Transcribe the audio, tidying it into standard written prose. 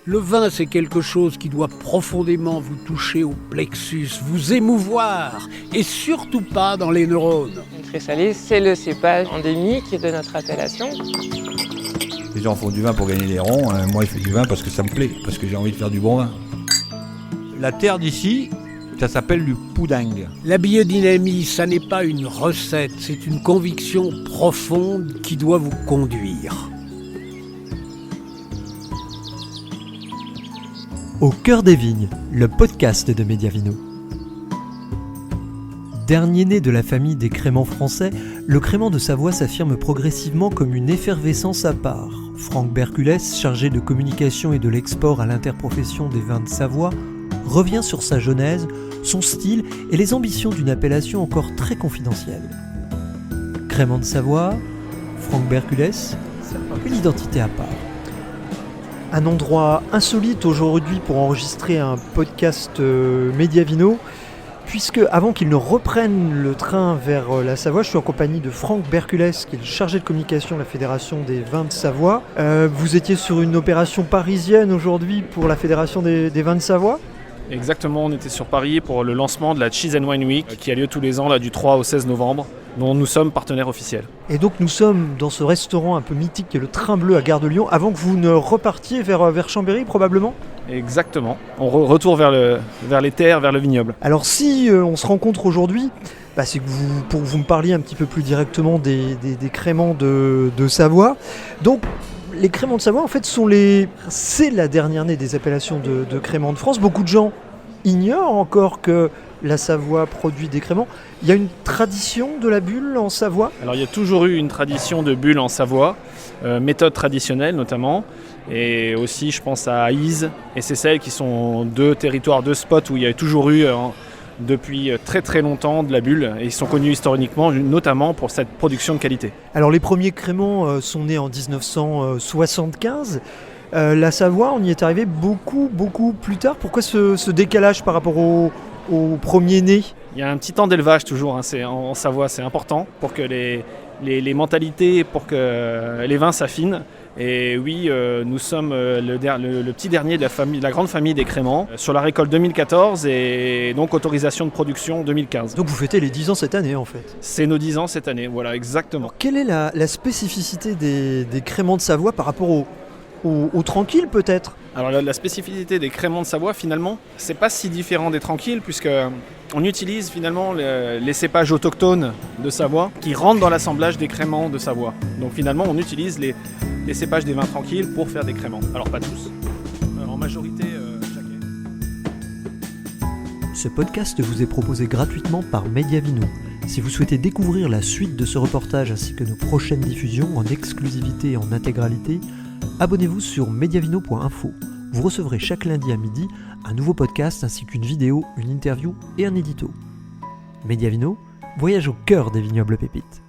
Le vin, c'est quelque chose qui doit profondément vous toucher au plexus, vous émouvoir, et surtout pas dans les neurones. Une chrysalide, c'est le cépage endémique de notre appellation. Les gens font du vin pour gagner des ronds, moi je fais du vin parce que ça me plaît, parce que j'ai envie de faire du bon vin. La terre d'ici, ça s'appelle du poudingue. La biodynamie, ça n'est pas une recette, c'est une conviction profonde qui doit vous conduire. Au cœur des vignes, le podcast de Mediavino. Dernier né de la famille des créments français, le crément de Savoie s'affirme progressivement comme une effervescence à part. Franck Berculès, chargé de communication et de l'export à l'interprofession des vins de Savoie, revient sur sa genèse, son style et les ambitions d'une appellation encore très confidentielle. Crément de Savoie, Franck Berculès, une identité à part. Un endroit insolite aujourd'hui pour enregistrer un podcast Mediavino, puisque avant qu'il ne reprenne le train vers la Savoie, je suis en compagnie de Franck Berculès, qui est le chargé de communication de la Fédération des vins de Savoie. Vous étiez sur une opération parisienne aujourd'hui pour la Fédération des vins de Savoie ? Exactement, on était sur Paris pour le lancement de la Cheese and Wine Week qui a lieu tous les ans là, du 3 au 16 novembre, dont nous sommes partenaires officiels. Et donc nous sommes dans ce restaurant un peu mythique qui est le Train Bleu à Gare de Lyon, avant que vous ne repartiez vers Chambéry probablement ? Exactement, on retourne vers les terres, vers le vignoble. Alors si on se rencontre aujourd'hui, c'est que pour que vous me parliez un petit peu plus directement des créments de Savoie. Donc les créments de Savoie en fait c'est la dernière née des appellations de créments de France. Beaucoup de gens ignorent encore que la Savoie produit des créments. Il y a une tradition de la bulle en Savoie ? Alors il y a toujours eu une tradition de bulle en Savoie, méthode traditionnelle notamment, et aussi je pense à Ise et Seyssel qui sont deux territoires, deux spots où il y a toujours eu depuis très très longtemps de la bulle, et ils sont connus historiquement notamment pour cette production de qualité. Alors les premiers créments sont nés en 1975. La Savoie, on y est arrivé beaucoup plus tard. Pourquoi ce décalage par rapport aux premiers nés ? Il y a un petit temps d'élevage toujours en Savoie, c'est important pour que les mentalités, pour que les vins s'affinent. Et oui, nous sommes le petit dernier de la grande famille des créments sur la récolte 2014 et donc autorisation de production 2015. Donc vous fêtez les 10 ans cette année en fait ? C'est nos 10 ans cette année, voilà, exactement. Alors, quelle est la spécificité des créments de Savoie par rapport aux tranquilles peut-être ? Alors la spécificité des créments de Savoie finalement, c'est pas si différent des tranquilles puisque on utilise finalement les cépages autochtones de Savoie qui rentrent dans l'assemblage des créments de Savoie. Donc finalement on utilise les cépages des vins tranquilles pour faire des créments. Alors pas tous, en majorité chacun. Ce podcast vous est proposé gratuitement par Mediavino. Si vous souhaitez découvrir la suite de ce reportage ainsi que nos prochaines diffusions en exclusivité et en intégralité, abonnez-vous sur mediavino.info. Vous recevrez chaque lundi à midi un nouveau podcast ainsi qu'une vidéo, une interview et un édito. Mediavino, voyage au cœur des vignobles pépites.